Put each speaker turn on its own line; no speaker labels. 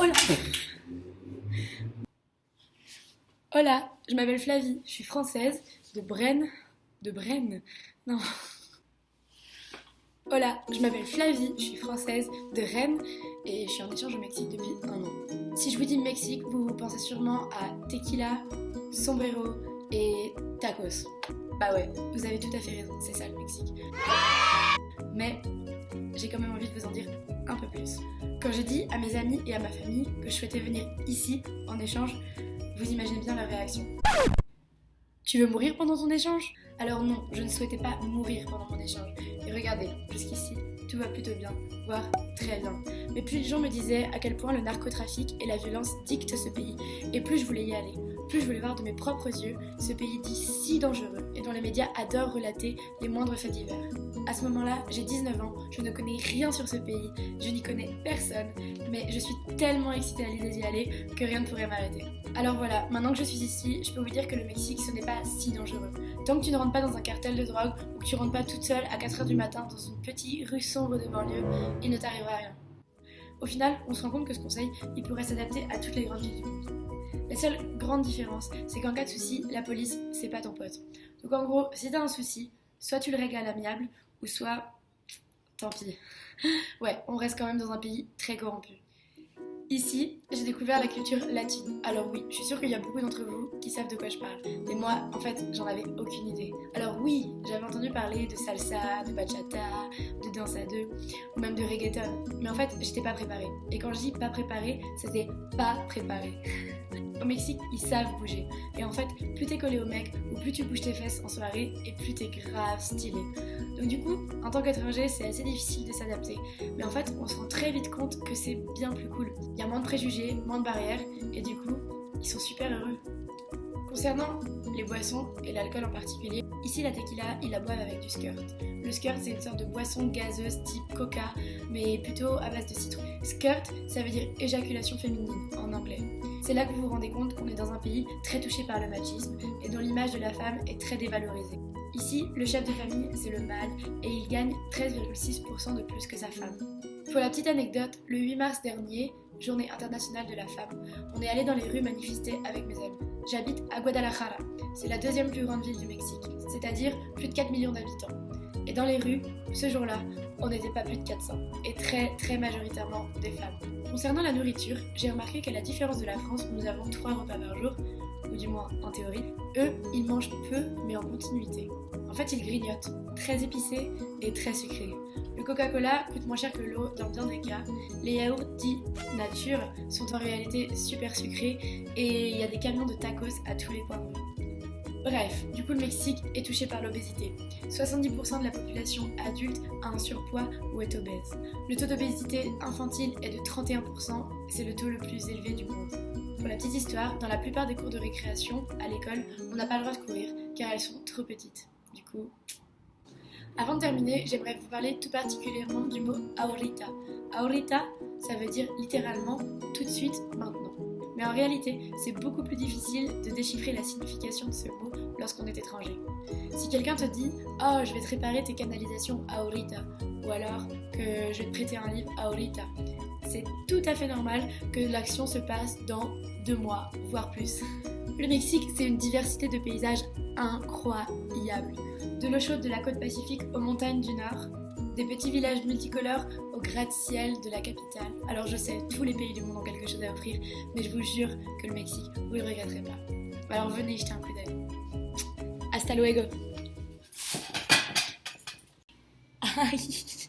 Hola. Hola, je m'appelle Flavie, je suis française, de Brenne. De Brenne? Non. Hola, je m'appelle Flavie, je suis française, de Rennes, et je suis en échange au Mexique depuis 1 an. Si je vous dis Mexique, vous pensez sûrement à tequila, sombrero et tacos. Bah ouais, vous avez tout à fait raison, c'est ça le Mexique. Mais j'ai quand même envie de vous en dire un peu plus. Quand j'ai dit à mes amis et à ma famille que je souhaitais venir ici en échange, vous imaginez bien leur réaction. Tu veux mourir pendant ton échange? Alors non, je ne souhaitais pas mourir pendant mon échange. Et regardez, jusqu'ici, tout va plutôt bien, voire très bien. Mais plus les gens me disaient à quel point le narcotrafic et la violence dictent ce pays, et plus je voulais y aller, plus je voulais voir de mes propres yeux ce pays dit si dangereux et dont les médias adorent relater les moindres faits divers. À ce moment-là, j'ai 19 ans, je ne connais rien sur ce pays, je n'y connais personne, mais je suis tellement excitée à l'idée d'y aller que rien ne pourrait m'arrêter. Alors voilà, maintenant que je suis ici, je peux vous dire que le Mexique, ce n'est pas si dangereux. Tant que tu ne rentres pas dans un cartel de drogue ou que tu rentres pas toute seule à 4h du matin dans une petite rue sombre de banlieue, il ne t'arrivera rien. Au final, on se rend compte que ce conseil, il pourrait s'adapter à toutes les grandes villes du monde. La seule grande différence, c'est qu'en cas de souci, la police, c'est pas ton pote. Donc en gros, si t'as un souci, soit tu le règles à l'amiable, ou soit... tant pis. Ouais, on reste quand même dans un pays très corrompu. Ici, j'ai découvert la culture latine. Alors oui, je suis sûre qu'il y a beaucoup d'entre vous qui savent de quoi je parle. Mais moi, en fait, j'en avais aucune idée. Alors oui, j'avais entendu parler de salsa, de bachata, de danse à deux, ou même de reggaeton. Mais en fait, j'étais pas préparée. Et quand je dis pas préparée, c'était pas préparé. Au Mexique, ils savent bouger. Et en fait, plus t'es collé au mec, ou plus tu bouges tes fesses en soirée, et plus t'es grave stylé. Donc du coup, en tant qu'étranger, c'est assez difficile de s'adapter. Mais en fait, on se rend très vite compte que c'est bien plus cool. Il y a moins de préjugés, moins de barrières, et du coup, ils sont super heureux. Concernant les boissons, et l'alcool en particulier, ici la tequila, ils la boivent avec du skirt. Le skirt, c'est une sorte de boisson gazeuse type coca, mais plutôt à base de citron. Skirt, ça veut dire éjaculation féminine en anglais. C'est là que vous vous rendez compte qu'on est dans un pays très touché par le machisme et dont l'image de la femme est très dévalorisée. Ici, le chef de famille, c'est le mâle et il gagne 13,6% de plus que sa femme. Pour la petite anecdote, le 8 mars dernier, journée internationale de la femme, on est allé dans les rues manifester avec mes amis. J'habite à Guadalajara, c'est la deuxième plus grande ville du Mexique, c'est-à-dire plus de 4 millions d'habitants. Et dans les rues, ce jour-là, on n'était pas plus de 400, et très majoritairement des femmes. Concernant la nourriture, j'ai remarqué qu'à la différence de la France où nous avons 3 repas par jour, ou du moins en théorie, eux, ils mangent peu mais en continuité. En fait, ils grignotent, très épicé et très sucré. Le Coca-Cola coûte moins cher que l'eau dans bien des cas. Les yaourts dits nature sont en réalité super sucrés et il y a des camions de tacos à tous les coins de rue. Bref, du coup le Mexique est touché par l'obésité. 70% de la population adulte a un surpoids ou est obèse. Le taux d'obésité infantile est de 31%, c'est le taux le plus élevé du monde. Pour la petite histoire, dans la plupart des cours de récréation, à l'école, on n'a pas le droit de courir car elles sont trop petites. Du coup... Avant de terminer, j'aimerais vous parler tout particulièrement du mot ahorita. Ahorita, ça veut dire littéralement tout de suite, maintenant. Mais en réalité, c'est beaucoup plus difficile de déchiffrer la signification de ce mot lorsqu'on est étranger. Si quelqu'un te dit « Oh, je vais te réparer tes canalisations ahorita » ou alors que « Je vais te prêter un livre ahorita », c'est tout à fait normal que l'action se passe dans 2 mois, voire plus. Le Mexique, c'est une diversité de paysages incroyable. De l'eau chaude de la côte pacifique aux montagnes du nord, des petits villages multicolores au gratte-ciel de la capitale. Alors je sais, tous les pays du monde ont quelque chose à offrir, mais je vous jure que le Mexique, vous ne le regretterez pas. Alors venez y jeter un coup d'œil. Hasta luego. Aïe.